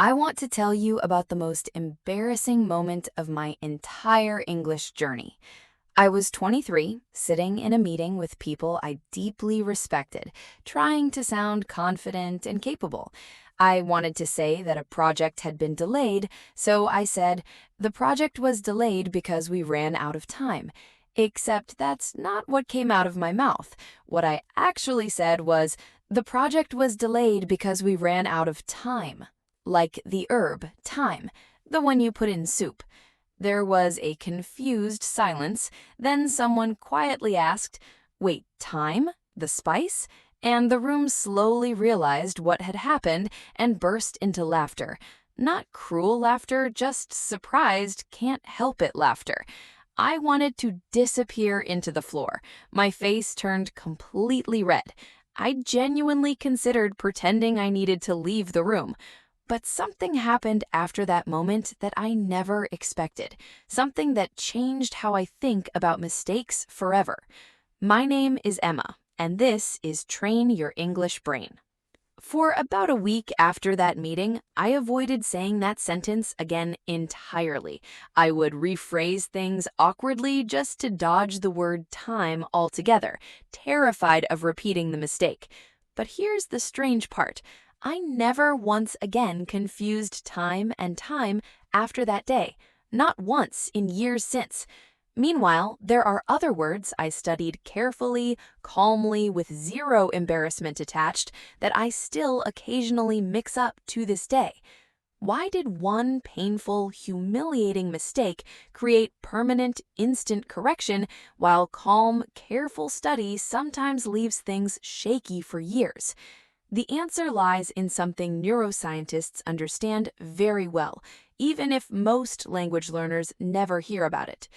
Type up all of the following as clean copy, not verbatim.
I want to tell you about the most embarrassing moment of my entire English journey. I was 23, sitting in a meeting with people I deeply respected, trying to sound confident and capable. I wanted to say that a project had been delayed, so I said, "The project was delayed because we ran out of time." Except that's not what came out of my mouth. What I actually said was, "The project was delayed because we ran out of time." Like the herb, thyme, the one you put in soup. There was a confused silence, then someone quietly asked, "Wait, thyme? The spice?" And the room slowly realized what had happened and burst into laughter. Not cruel laughter, just surprised, can't help it laughter. I wanted to disappear into the floor. My face turned completely red. I genuinely considered pretending I needed to leave the room. But something happened after that moment that I never expected, something that changed how I think about mistakes forever. My name is Emma, and this is Train Your English Brain. For about a week after that meeting, I avoided saying that sentence again entirely. I would rephrase things awkwardly just to dodge the word time altogether, terrified of repeating the mistake. But here's the strange part. I never once again confused time and time after that day, not once in years since. Meanwhile, there are other words I studied carefully, calmly, with zero embarrassment attached, that I still occasionally mix up to this day. Why did one painful, humiliating mistake create permanent, instant correction, while calm, careful study sometimes leaves things shaky for years? The answer lies in something neuroscientists understand very well, even if most language learners never hear about it.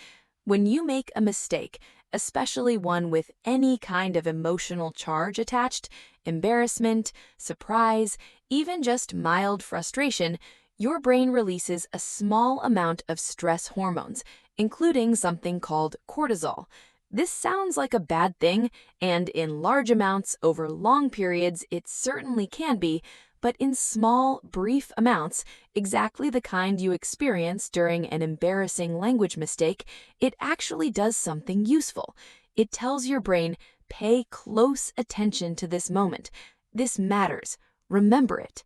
When you make a mistake, especially one with any kind of emotional charge attached, embarrassment, surprise, even just mild frustration, your brain releases a small amount of stress hormones, including something called cortisol. This sounds like a bad thing, and in large amounts over long periods it certainly can be, but in small, brief amounts, exactly the kind you experience during an embarrassing language mistake, it actually does something useful. It tells your brain, pay close attention to this moment. This matters. Remember it.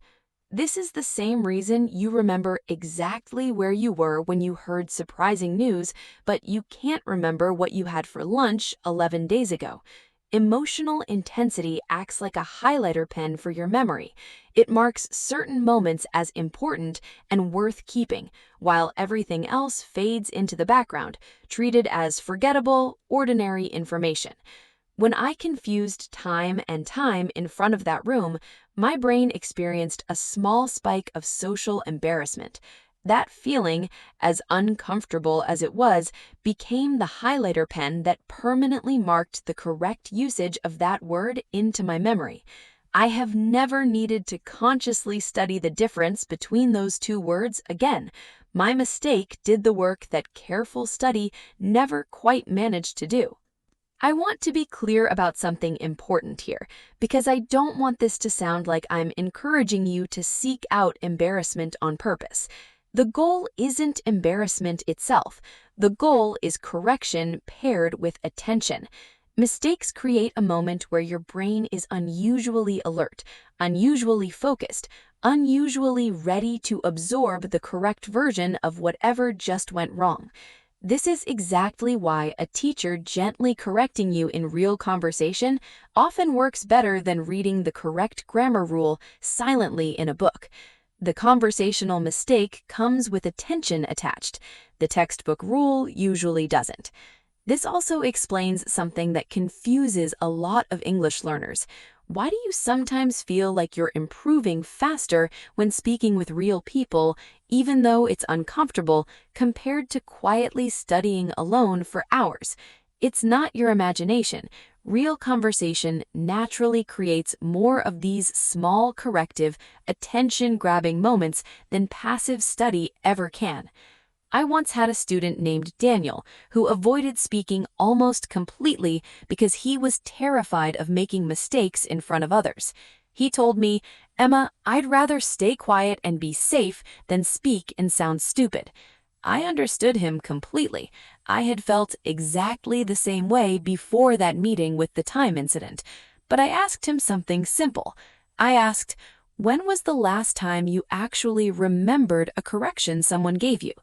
This is the same reason you remember exactly where you were when you heard surprising news, but you can't remember what you had for lunch 11 days ago. Emotional intensity acts like a highlighter pen for your memory. It marks certain moments as important and worth keeping, while everything else fades into the background, treated as forgettable, ordinary information. When I confused time and time in front of that room, my brain experienced a small spike of social embarrassment. That feeling, as uncomfortable as it was, became the highlighter pen that permanently marked the correct usage of that word into my memory. I have never needed to consciously study the difference between those two words again. My mistake did the work that careful study never quite managed to do. I want to be clear about something important here, because I don't want this to sound like I'm encouraging you to seek out embarrassment on purpose. The goal isn't embarrassment itself. The goal is correction paired with attention. Mistakes create a moment where your brain is unusually alert, unusually focused, unusually ready to absorb the correct version of whatever just went wrong. This is exactly why a teacher gently correcting you in real conversation often works better than reading the correct grammar rule silently in a book. The conversational mistake comes with attention attached. The textbook rule usually doesn't. This also explains something that confuses a lot of English learners. Why do you sometimes feel like you're improving faster when speaking with real people, even though it's uncomfortable, compared to quietly studying alone for hours? It's not your imagination. Real conversation naturally creates more of these small corrective, attention-grabbing moments than passive study ever can. I once had a student named Daniel who avoided speaking almost completely because he was terrified of making mistakes in front of others. He told me, "Emma, I'd rather stay quiet and be safe than speak and sound stupid." I understood him completely. I had felt exactly the same way before that meeting with the thyme incident. But I asked him something simple. I asked, "When was the last time you actually remembered a correction someone gave you?"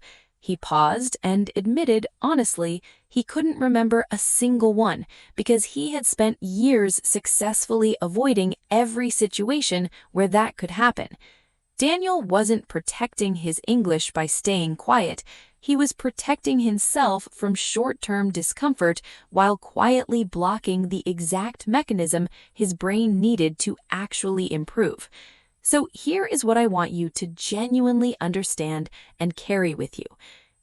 He paused and admitted, honestly, he couldn't remember a single one because he had spent years successfully avoiding every situation where that could happen. Daniel wasn't protecting his English by staying quiet. He was protecting himself from short-term discomfort while quietly blocking the exact mechanism his brain needed to actually improve. So here is what I want you to genuinely understand and carry with you.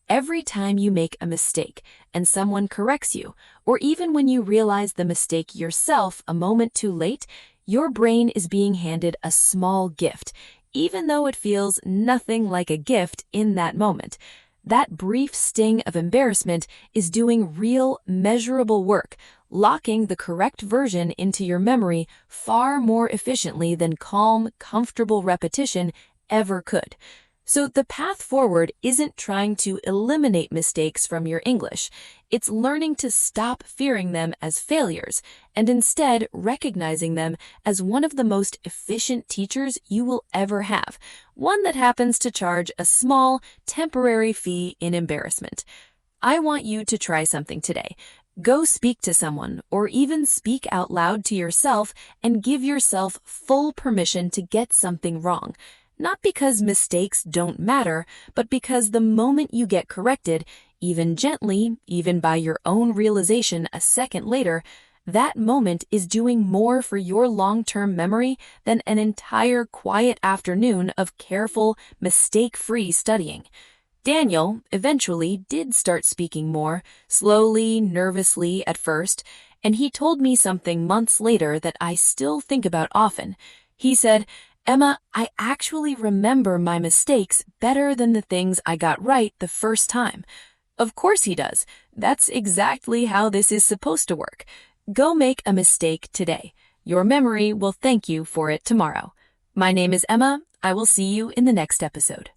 Every time you make a mistake and someone corrects you, or even when you realize the mistake yourself a moment too late, your brain is being handed a small gift, even though it feels nothing like a gift in that moment. That brief sting of embarrassment is doing real, measurable work, locking the correct version into your memory far more efficiently than calm, comfortable repetition ever could. So the path forward isn't trying to eliminate mistakes from your English. It's learning to stop fearing them as failures and instead recognizing them as one of the most efficient teachers you will ever have, one that happens to charge a small, temporary fee in embarrassment. I want you to try something today. Go speak to someone or even speak out loud to yourself and give yourself full permission to get something wrong. Not because mistakes don't matter, but because the moment you get corrected, even gently, even by your own realization a second later, that moment is doing more for your long-term memory than an entire quiet afternoon of careful, mistake-free studying. Daniel eventually did start speaking more, slowly, nervously at first, and he told me something months later that I still think about often. He said, "Emma, I actually remember my mistakes better than the things I got right the first time." Of course he does. That's exactly how this is supposed to work. Go make a mistake today. Your memory will thank you for it tomorrow. My name is Emma. I will see you in the next episode.